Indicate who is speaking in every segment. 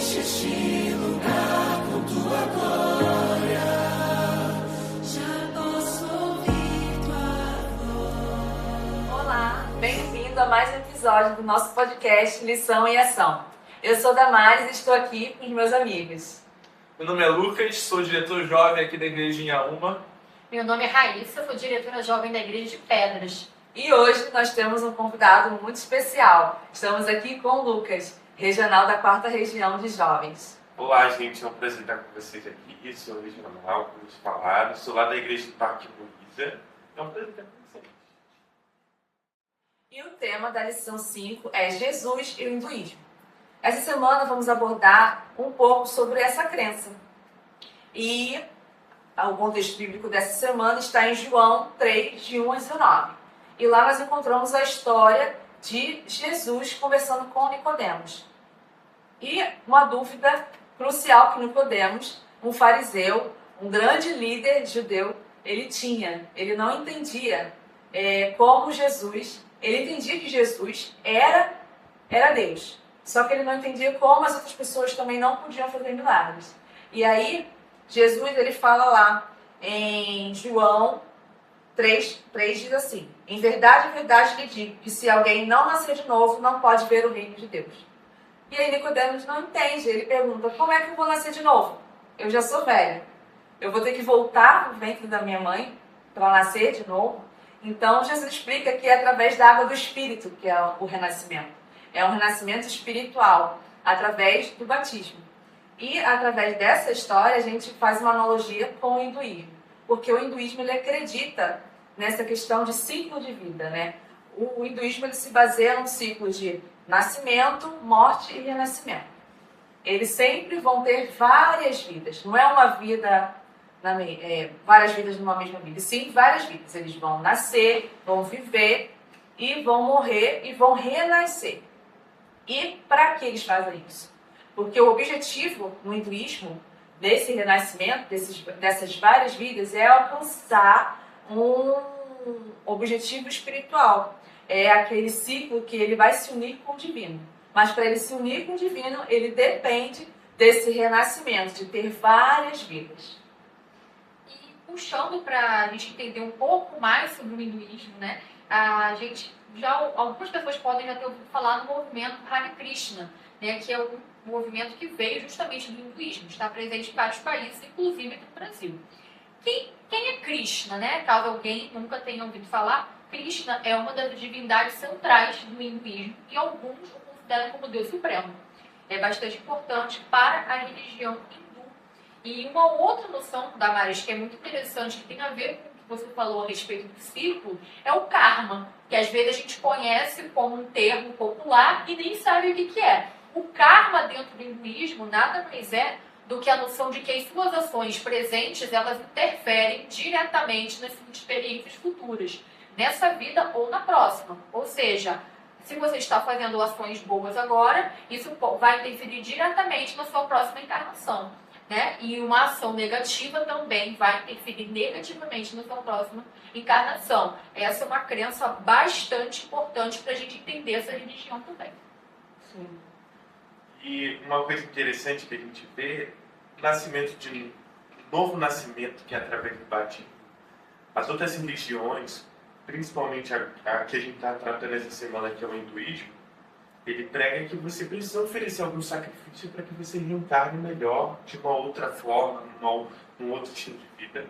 Speaker 1: Enche este lugar com tua glória. Já posso ouvir tua voz.
Speaker 2: Olá, bem-vindo a mais um episódio do nosso podcast Lição em Ação. Eu sou Damares e estou aqui com os meus amigos.
Speaker 3: Meu nome é Lucas, sou diretor jovem aqui da igreja em Inhaúma.
Speaker 4: Meu nome é Raíssa, sou diretora jovem da Igreja de Pedras.
Speaker 2: E hoje nós temos um convidado muito especial. Estamos aqui com o Lucas, regional da 4ª Região de Jovens.
Speaker 5: Olá, gente, é um prazer estar com vocês aqui. Sou regional, como eles falaram, sou lá da igreja do Parque Luísa. É um prazer estar com vocês.
Speaker 2: E o tema da lição 5 é Jesus e o hinduísmo. Essa semana vamos abordar um pouco sobre essa crença. E o contexto bíblico dessa semana está em João 3, de 1 a 19. E lá nós encontramos a história de Jesus conversando com Nicodemos. E uma dúvida crucial que Nicodemos, um fariseu, um grande líder judeu, ele tinha. Ele não entendia como Jesus, ele entendia que Jesus era Deus. Só que ele não entendia como as outras pessoas também não podiam fazer milagres. E aí, Jesus ele fala lá em João 3 diz assim: em verdade, lhe digo, que se alguém não nascer de novo, não pode ver o reino de Deus. E aí Nicodemos não entende, ele pergunta: como é que eu vou nascer de novo? Eu já sou velho. Eu vou ter que voltar para o ventre da minha mãe para nascer de novo? Então Jesus explica que é através da água do Espírito que é o renascimento. É um renascimento espiritual, através do batismo. E através dessa história a gente faz uma analogia com o hinduísmo. Porque o hinduísmo ele acredita nessa questão de ciclo de vida, né? O hinduísmo ele se baseia num ciclo de nascimento, morte e renascimento. Eles sempre vão ter várias vidas. Não é uma vida, várias vidas numa mesma vida. E sim, várias vidas. Eles vão nascer, vão viver e vão morrer e vão renascer. E para que eles fazem isso? Porque o objetivo no hinduísmo desse renascimento, dessas várias vidas, é alcançar um objetivo espiritual. É aquele ciclo que ele vai se unir com o divino. Mas para ele se unir com o divino, ele depende desse renascimento, de ter várias vidas.
Speaker 4: E puxando para a gente entender um pouco mais sobre o hinduísmo, né? Algumas pessoas podem já ter ouvido falar no movimento Hare Krishna, né? Que é um movimento que veio justamente do hinduísmo, está presente em vários países, inclusive aqui no Brasil. Quem é Krishna, né? Caso alguém nunca tenha ouvido falar, Krishna é uma das divindades centrais do hinduísmo e alguns o consideram como Deus Supremo. É bastante importante para a religião hindu. E uma outra noção, Damaris, que é muito interessante, que tem a ver com o que você falou a respeito do ciclo, é o karma, que às vezes a gente conhece como um termo popular e nem sabe o que é. O karma dentro do hinduísmo nada mais é do que a noção de que as suas ações presentes elas interferem diretamente nas suas experiências futuras, nessa vida ou na próxima. Ou seja, se você está fazendo ações boas agora, isso vai interferir diretamente na sua próxima encarnação, né? E uma ação negativa também vai interferir negativamente na sua próxima encarnação. Essa é uma crença bastante importante para a gente entender essa religião também.
Speaker 2: Sim.
Speaker 5: E uma coisa interessante que a gente vê, o nascimento de um novo nascimento, que é através do batismo. As outras religiões, principalmente a que a gente está tratando essa semana, que é o hinduísmo, ele prega que você precisa oferecer algum sacrifício para que você reencarne melhor, de uma outra forma, num outro estilo de vida.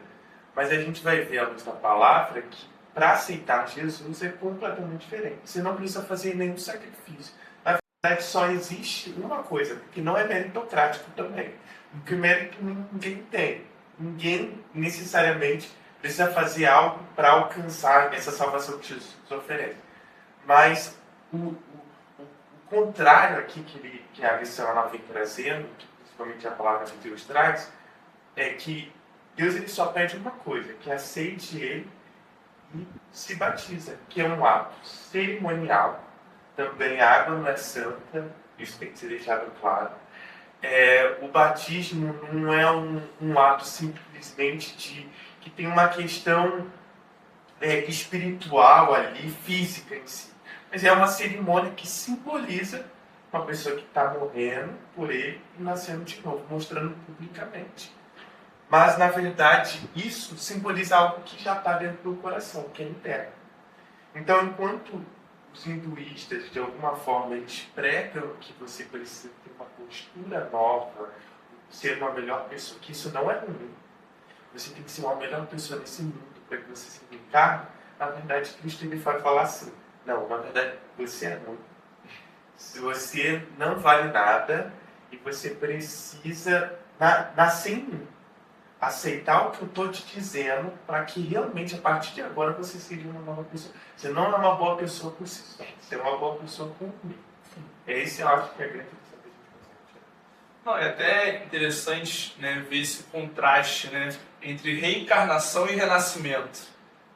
Speaker 5: Mas a gente vai ver à luz da palavra que para aceitar Jesus é completamente diferente. Você não precisa fazer nenhum sacrifício. Na verdade, só existe uma coisa, que não é meritocrático também. Porque mérito ninguém tem. Ninguém necessariamente precisa fazer algo para alcançar essa salvação que Jesus oferece. Mas o contrário aqui que a lição ela vem trazendo, que principalmente a palavra de Deus traz, é que Deus ele só pede uma coisa, que aceite Ele e se batiza, que é um ato cerimonial. Também a água não é santa, isso tem que ser deixado claro. O batismo não é um ato simplesmente que tem uma questão espiritual ali, física em si. Mas é uma cerimônia que simboliza uma pessoa que está morrendo por ele e nascendo de novo, mostrando publicamente. Mas, na verdade, isso simboliza algo que já está dentro do coração, que é interno. Então, enquanto os hinduístas, de alguma forma, eles pregam que você precisa ter uma postura nova, ser uma melhor pessoa, que isso não é ruim. Você tem que ser uma melhor pessoa nesse mundo para que você se encarne. Na verdade, Cristo ele vai falar assim: não, na verdade, você é ruim. Você não vale nada e você precisa nascer em mim. Aceitar o que eu estou te dizendo para que realmente, a partir de agora, você seja uma nova pessoa. Você não é uma boa pessoa por si só. Você é uma boa pessoa comigo. Esse eu acho que é a grande lição que a gente consegue tirar.
Speaker 3: Não, é até interessante, né, ver esse contraste, né, entre reencarnação e renascimento.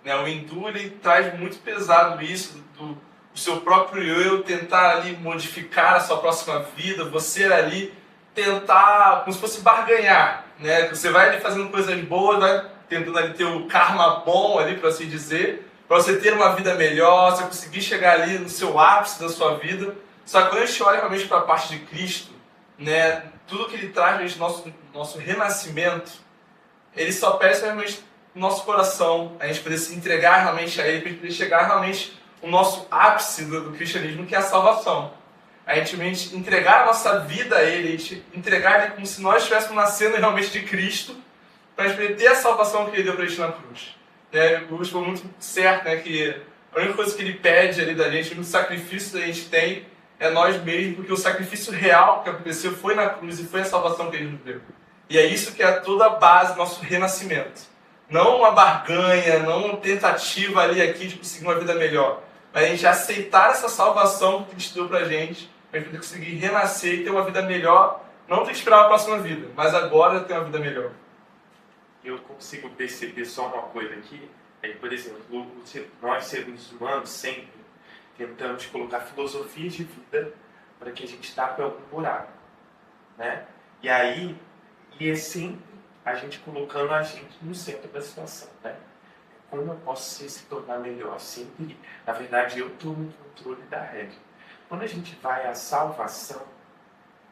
Speaker 3: Né, o hindu ele traz muito pesado isso do seu próprio eu tentar ali modificar a sua próxima vida, você ali tentar, como se fosse barganhar, né? Você vai ali fazendo coisas boas, vai tentando ali ter o karma bom ali, para assim dizer, para você ter uma vida melhor, você conseguir chegar ali no seu ápice da sua vida. Só que quando a gente olha realmente para a parte de Cristo, né, tudo que ele traz no nosso renascimento, ele só pede realmente no nosso coração, a gente poder se entregar realmente a ele, para a gente poder chegar realmente no nosso ápice do cristianismo, que é a salvação. A gente realmente entregar a nossa vida a ele, a gente entregar ele como se nós estivéssemos nascendo realmente de Cristo, para a gente poder ter a salvação que ele deu para a gente na cruz. O Lúcio falou muito certo, né, que a única coisa que ele pede ali da gente, o único sacrifício que a gente tem, é nós mesmos, porque o sacrifício real que aconteceu foi na cruz e foi a salvação que ele nos deu. E é isso que é toda a base do nosso renascimento. Não uma barganha, não uma tentativa ali aqui de conseguir uma vida melhor. Mas a gente aceitar essa salvação que Cristo deu pra gente poder conseguir renascer e ter uma vida melhor, não ter que esperar a próxima vida, mas agora ter uma vida melhor.
Speaker 5: Eu consigo perceber só uma coisa aqui, por exemplo, nós seres humanos sempre tentamos colocar filosofias de vida para que a gente tape algum buraco, né? E aí, é sempre a gente colocando a gente no centro da situação, né? Como eu posso se tornar melhor? Sempre, na verdade, eu estou no controle da regra. Quando a gente vai à salvação,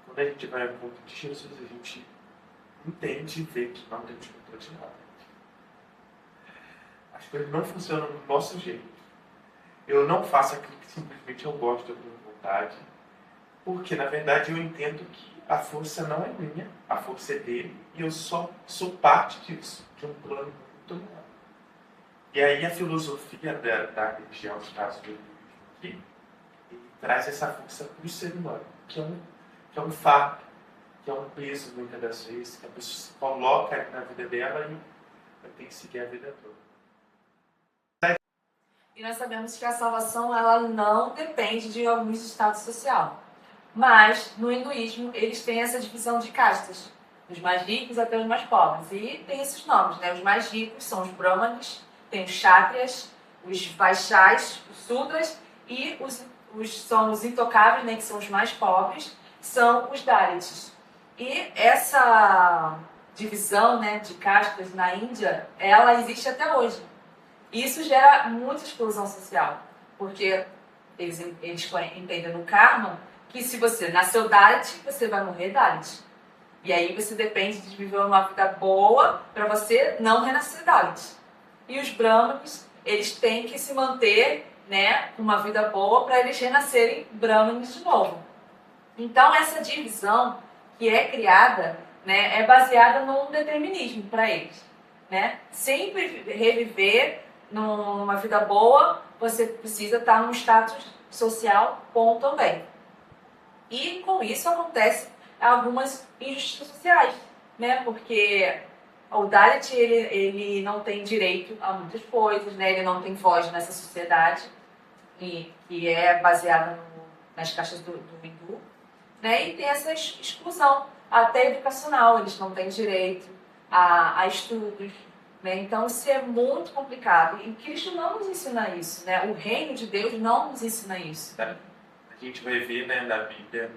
Speaker 5: quando a gente vai ao ponto de Jesus, a gente entende e vê que não temos controle de nada. As coisas não funcionam do nosso jeito. Eu não faço aquilo que simplesmente eu gosto, eu tenho vontade, porque, na verdade, eu entendo que a força não é minha, a força é dele, e eu só sou parte disso, de um plano muito maior. E aí a filosofia da religião, no caso do hinduísmo aqui, traz essa força para o ser humano, que é um fardo, que é um peso, muitas das vezes, que a pessoa se coloca na vida dela e vai ter que seguir a vida toda.
Speaker 2: E nós sabemos que a salvação ela não depende de algum estado social. Mas, no hinduísmo, eles têm essa divisão de castas, dos mais ricos até os mais pobres. E tem esses nomes, né? Os mais ricos são os brahmanes, tem os kshatriyas, os vaishyas, os sudras, e são os intocáveis, né, que são os mais pobres, são os dalits. E essa divisão, né, de castas na Índia, ela existe até hoje. E isso gera muita exclusão social, porque eles entendem no karma que se você nasceu Dalit, você vai morrer Dalit. E aí você depende de viver uma vida boa para você não renascer Dalit. E os brahmanes, eles têm que se manter, né, com uma vida boa para eles renascerem brahmanes de novo. Então essa divisão que é criada, né, é baseada num determinismo para eles. Né? Sempre reviver numa vida boa, você precisa estar num status social bom também. E com isso acontece algumas injustiças sociais, né? Porque o Dalit ele não tem direito a muitas coisas, né? Ele não tem voz nessa sociedade que é baseada nas caixas do hindu, né? E tem essa exclusão até educacional, eles não têm direito a estudos, né? Então isso é muito complicado e Cristo não nos ensina isso, né? O reino de Deus não nos ensina isso.
Speaker 5: A gente vai ver, né, na Bíblia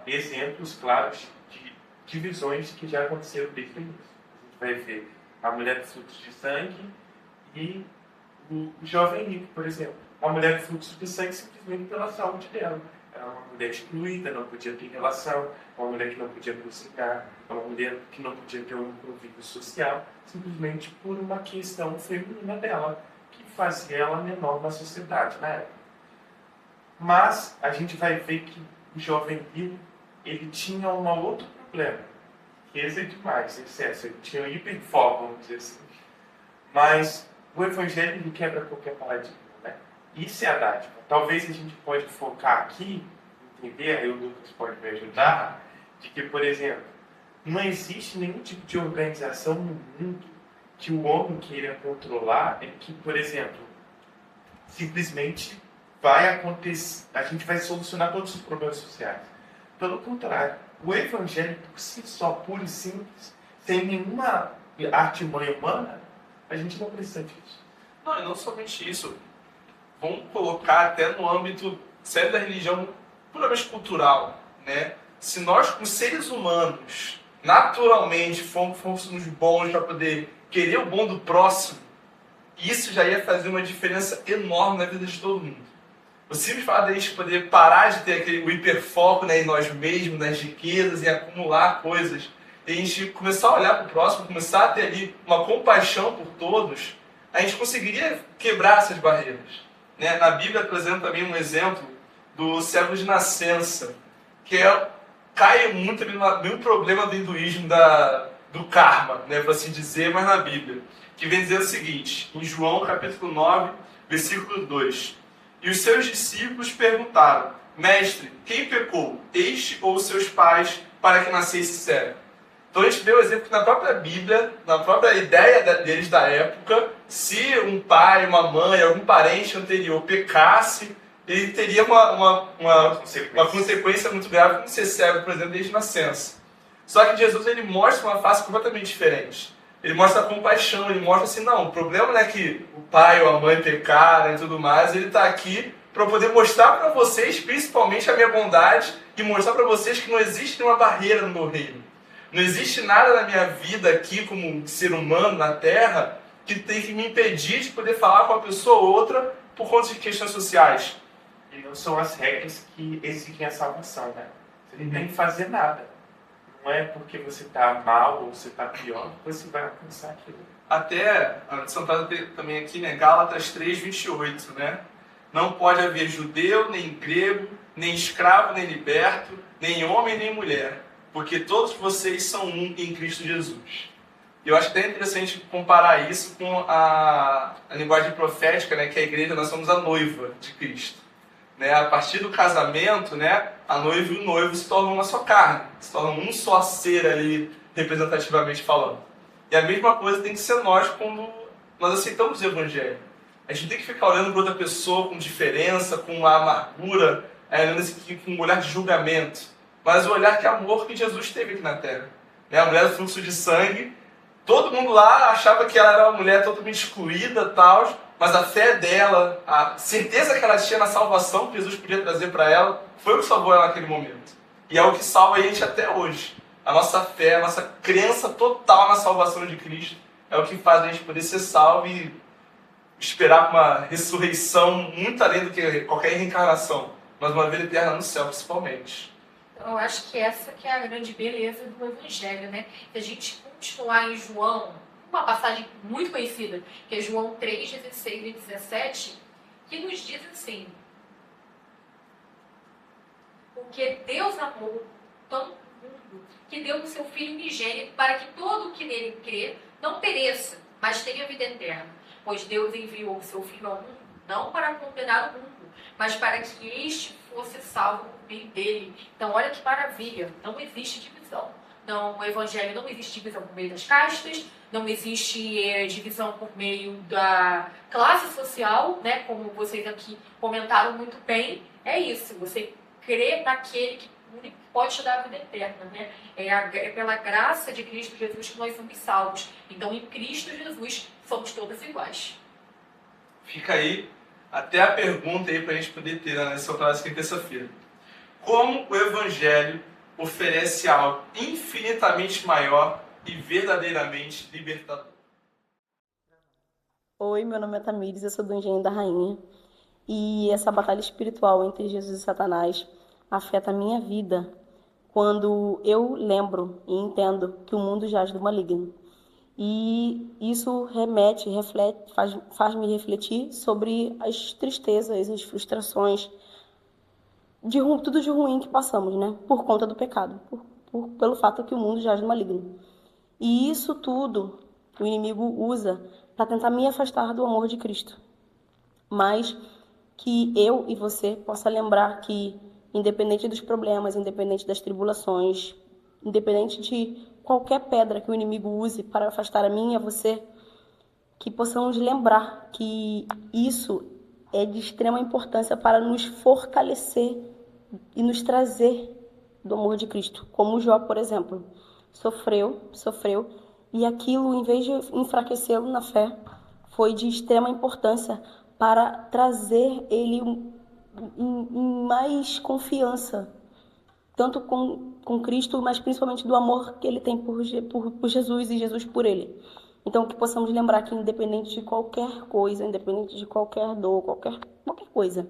Speaker 5: exemplos claros de divisões que já aconteceram desde o início. A gente vai ver a mulher com fluxo de sangue e o jovem rico, por exemplo. A mulher com fluxo de sangue simplesmente pela saúde dela. era uma mulher excluída, não podia ter relação, uma mulher que não podia cozinhar, uma mulher que não podia ter um convívio social, simplesmente por uma questão feminina dela, que fazia ela menor na sociedade na época. Mas a gente vai ver que o jovem rico, ele tinha um outro problema. Esse é demais, excesso. Ele tinha um hiperfoco, vamos dizer assim. Mas o evangelho ele quebra qualquer paradigma, né? Isso é a dádiva. Talvez a gente pode focar aqui, entender, aí o Lucas pode me ajudar, de que, por exemplo, não existe nenhum tipo de organização no mundo que o homem queira controlar, é que, por exemplo, simplesmente vai acontecer, a gente vai solucionar todos os problemas sociais. Pelo contrário, o evangelho por si só, puro e simples, sem nenhuma artimanha humana, a gente não precisa disso.
Speaker 3: Não, e não somente isso. Vamos colocar até no âmbito sério da religião puramente cultural, né? Se nós, como seres humanos, naturalmente fôssemos bons para poder querer o bom do próximo, isso já ia fazer uma diferença enorme na vida de todo mundo. O simples fato de a gente poder parar de ter o hiperfoco, né, em nós mesmos, nas riquezas, em acumular coisas, e a gente começar a olhar para o próximo, começar a ter ali uma compaixão por todos, a gente conseguiria quebrar essas barreiras. Né? Na Bíblia, por exemplo, também um exemplo do cego de nascença, que cai muito ali no mesmo problema do hinduísmo, do karma, né, por assim dizer, mas na Bíblia, que vem dizer o seguinte, em João capítulo 9, versículo 2. E os seus discípulos perguntaram, mestre, quem pecou, este ou os seus pais, para que nascesse cego? Então a gente vê o exemplo que na própria Bíblia, na própria ideia deles da época, se um pai, uma mãe, algum parente anterior pecasse, ele teria uma consequência muito grave, como ser cego, por exemplo, desde nascença. Só que Jesus ele mostra uma face completamente diferente. Ele mostra a compaixão, ele mostra assim, não, o problema não é que o pai ou a mãe pecaram e tudo mais, ele está aqui para poder mostrar para vocês, principalmente a minha bondade, e mostrar para vocês que não existe nenhuma barreira no meu reino. Não existe nada na minha vida aqui, como ser humano na Terra, que tem que me impedir de poder falar com uma pessoa ou outra por conta de questões sociais.
Speaker 5: E não são as regras que exigem a salvação, né? Você não tem que fazer nada. Não é porque você está mal ou você está pior que você vai alcançar aquilo.
Speaker 3: Até, a lição também aqui, né, Gálatas 3, 28, né? Não pode haver judeu, nem grego, nem escravo, nem liberto, nem homem, nem mulher, porque todos vocês são um em Cristo Jesus. E eu acho até interessante comparar isso com a linguagem profética, né, que a igreja, nós somos a noiva de Cristo. Né, a partir do casamento, né, a noiva e o noivo se tornam uma só carne, se tornam um só ser ali, representativamente falando. E a mesma coisa tem que ser nós quando nós aceitamos o Evangelho. A gente tem que ficar olhando para outra pessoa com diferença, com uma amargura, com um olhar de julgamento, mas o olhar que amor que Jesus teve aqui na Terra. Né, a mulher do fluxo de sangue, todo mundo lá achava que ela era uma mulher totalmente excluída, tal, mas a fé dela, a certeza que ela tinha na salvação que Jesus podia trazer para ela, foi o que salvou ela naquele momento. E é o que salva a gente até hoje. A nossa fé, a nossa crença total na salvação de Cristo é o que faz a gente poder ser salvo e esperar uma ressurreição muito além do que qualquer reencarnação, mas uma vida eterna no céu, principalmente.
Speaker 4: Eu acho que essa que é a grande beleza do Evangelho, né? Se a gente continuar em João, uma passagem muito conhecida, que é João 3, 16 e 17, que nos diz assim: porque Deus amou tanto o mundo, que deu o seu Filho unigênito, para que todo o que nele crê não pereça, mas tenha vida eterna. Pois Deus enviou o seu Filho ao mundo, não para condenar o mundo, mas para que este fosse salvo por meio dele. Então, olha que maravilha, não existe divisão. Não, o Evangelho não existe divisão por meio das castas, não existe divisão por meio da classe social, né? Como vocês aqui comentaram muito bem. É isso, você crê naquele que pode te dar a vida eterna, né? É pela graça de Cristo Jesus que nós somos salvos. Então, em Cristo Jesus, somos todos iguais.
Speaker 3: Fica aí até a pergunta aí para a gente poder ter na lição clássica em terça-feira. Como o Evangelho oferece algo infinitamente maior e verdadeiramente libertador?
Speaker 6: Oi, meu nome é Tamires, eu sou do Engenho da Rainha. E essa batalha espiritual entre Jesus e Satanás afeta a minha vida quando eu lembro e entendo que o mundo jaz do maligno. E isso reflete, faz-me refletir sobre as tristezas, as frustrações, tudo de ruim que passamos, né? Por conta do pecado, pelo fato que o mundo jaz do maligno. E isso tudo o inimigo usa para tentar me afastar do amor de Cristo. Mas que eu e você possa lembrar que, independente dos problemas, independente das tribulações, independente de qualquer pedra que o inimigo use para afastar a mim e a você, que possamos lembrar que isso é de extrema importância para nos fortalecer e nos trazer do amor de Cristo. Como Jó, por exemplo, sofreu, e aquilo, em vez de enfraquecê-lo na fé, foi de extrema importância para trazer ele em mais confiança, tanto com Cristo, mas principalmente do amor que ele tem por Jesus e Jesus por ele. Então, que possamos lembrar que, independente de qualquer coisa, independente de qualquer dor, qualquer coisa,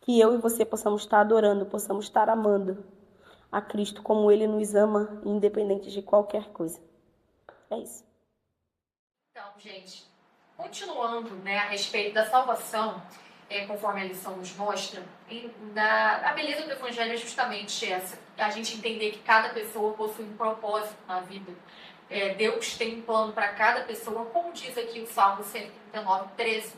Speaker 6: que eu e você possamos estar adorando, possamos estar amando a Cristo como ele nos ama, independente de qualquer coisa. É isso.
Speaker 4: Então, gente, continuando, né, a respeito da salvação, conforme a lição nos mostra, a beleza do Evangelho é justamente essa: a gente entender que cada pessoa possui um propósito na vida. Deus tem um plano para cada pessoa, como diz aqui o Salmo 139, 13.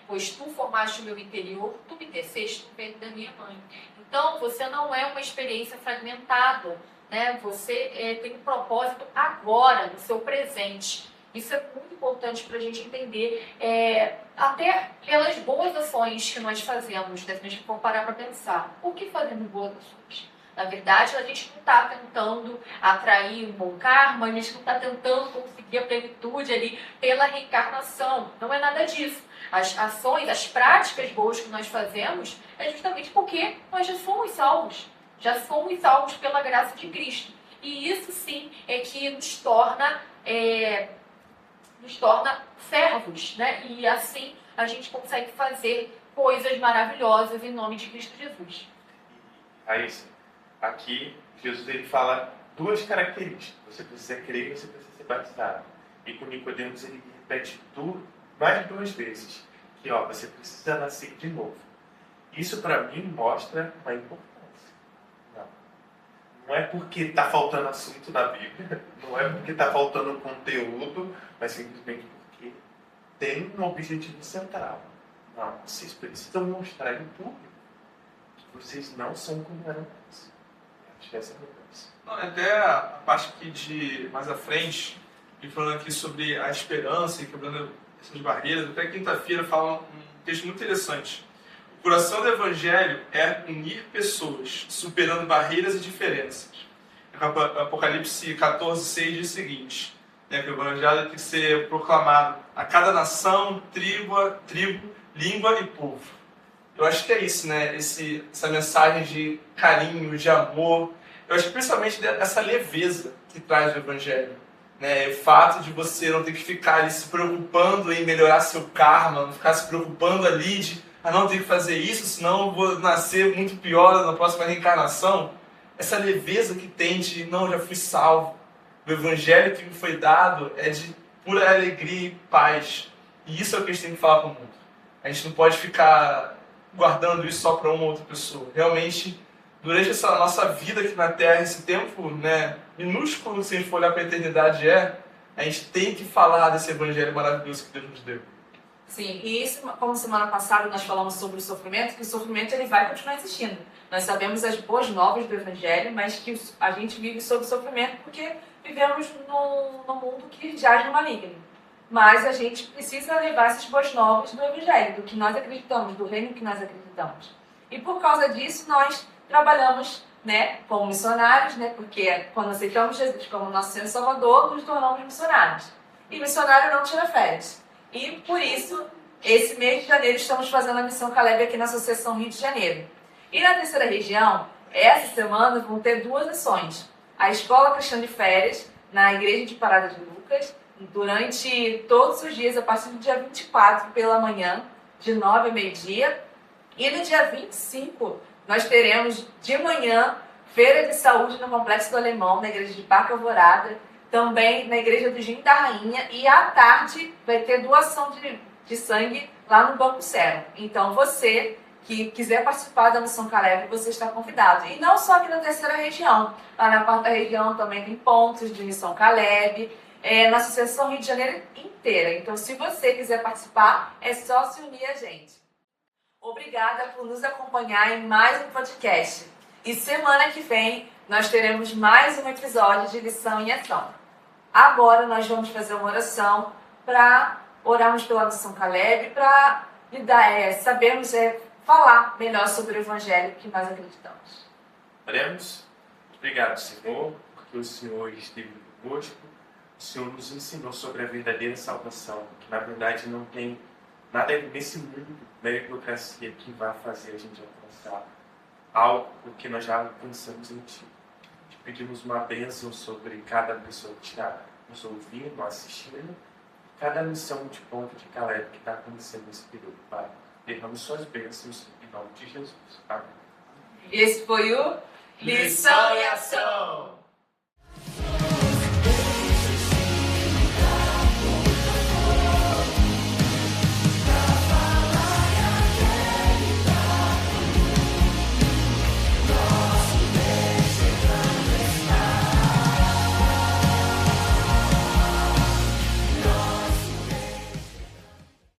Speaker 4: Pois tu formaste o meu interior, tu me teceste no ventre da minha mãe. Então, você não é uma experiência fragmentada, né? Você tem um propósito agora, no seu presente. Isso é muito importante para a gente entender, até pelas boas ações que nós fazemos, né? Se a gente for parar para pensar, por que fazemos boas ações? Na verdade, a gente não está tentando atrair um bom karma, a gente não está tentando conseguir a plenitude ali pela reencarnação. Não é nada disso. As ações, as práticas boas que nós fazemos é justamente porque nós já somos salvos. Já somos salvos pela graça de Cristo. E isso sim é que nos torna servos, né? E assim a gente consegue fazer coisas maravilhosas em nome de Cristo Jesus.
Speaker 5: Raíssa, aqui Jesus ele fala duas características: você precisa crer e você precisa ser batizado. E com Nicodemos ele repete tudo mais de 2 vezes, que você precisa nascer de novo. Isso para mim mostra uma importância. Não é porque está faltando assunto na Bíblia, não é porque está faltando conteúdo, mas simplesmente porque tem um objetivo central. Não, vocês precisam mostrar em público que vocês não são como eram antes. Acho que essa é a mudança.
Speaker 3: Não, até a parte aqui mais à frente, ele falando aqui sobre a esperança e quebrando essas barreiras, até quinta-feira fala um texto muito interessante. O coração do Evangelho é unir pessoas, superando barreiras e diferenças. Apocalipse 14:6 diz o seguinte, né, que o Evangelho tem que ser proclamado a cada nação, tribo, língua e povo. Eu acho que é isso, né? Essa mensagem de carinho, de amor. Eu acho que principalmente essa leveza que traz o Evangelho. Né? O fato de você não ter que ficar ali se preocupando em melhorar seu karma, não ficar se preocupando ali de não ter que fazer isso, senão eu vou nascer muito pior na próxima reencarnação. Essa leveza que tem de, não, já fui salvo. O Evangelho que me foi dado é de pura alegria e paz. E isso é o que a gente tem que falar com o mundo. A gente não pode ficar guardando isso só para uma outra pessoa. Realmente, durante essa nossa vida aqui na Terra, esse tempo, né, minúsculo, se a gente for olhar para a eternidade, a gente tem que falar desse Evangelho maravilhoso que Deus nos deu.
Speaker 2: Sim, e isso, como semana passada nós falamos sobre o sofrimento, que o sofrimento ele vai continuar existindo. Nós sabemos as boas novas do Evangelho, mas que a gente vive sob sofrimento porque vivemos num mundo que jaz no maligno. Mas a gente precisa levar essas boas novas do Evangelho, do que nós acreditamos, do reino que nós acreditamos. E por causa disso nós trabalhamos, né, como missionários, né, porque quando aceitamos Jesus como nosso Senhor e Salvador, nos tornamos missionários. E missionário não tira férias. E por isso, esse mês de janeiro, estamos fazendo a Missão Caleb aqui na Associação Rio de Janeiro. E na terceira região, essa semana vão ter 2 ações. A Escola Cristã de Férias, na Igreja de Parada de Lucas, durante todos os dias, a partir do dia 24 pela manhã, de 9 a meio-dia. E no dia 25, nós teremos de manhã feira de saúde no Complexo do Alemão, na igreja de Parque Alvorada, também na igreja do Gin da Rainha, e à tarde vai ter doação de sangue lá no Banco Zero. Então você que quiser participar da Missão Caleb, você está convidado. E não só aqui na terceira região, lá na quarta região também tem pontos de Missão Caleb, na Associação Rio de Janeiro inteira. Então se você quiser participar, é só se unir a gente. Obrigada por nos acompanhar em mais um podcast. E semana que vem nós teremos mais um episódio de Lição em Ação. Agora nós vamos fazer uma oração para orarmos pela Missão Caleb, para sabermos falar melhor sobre o Evangelho que nós acreditamos.
Speaker 5: Oremos. Obrigado, Senhor, porque o Senhor esteve conosco. O Senhor nos ensinou sobre a verdadeira salvação, que na verdade não tem nada nesse mundo, meritocracia, que vai fazer a gente alcançar algo que nós já alcançamos em Ti. Te pedimos uma bênção sobre cada pessoa que está nos ouvindo, assistindo, cada missão de ponto de Caleb que está acontecendo nesse período, Pai. Derrame suas bênçãos em nome de Jesus. Amém.
Speaker 2: Esse foi o Lição em Ação.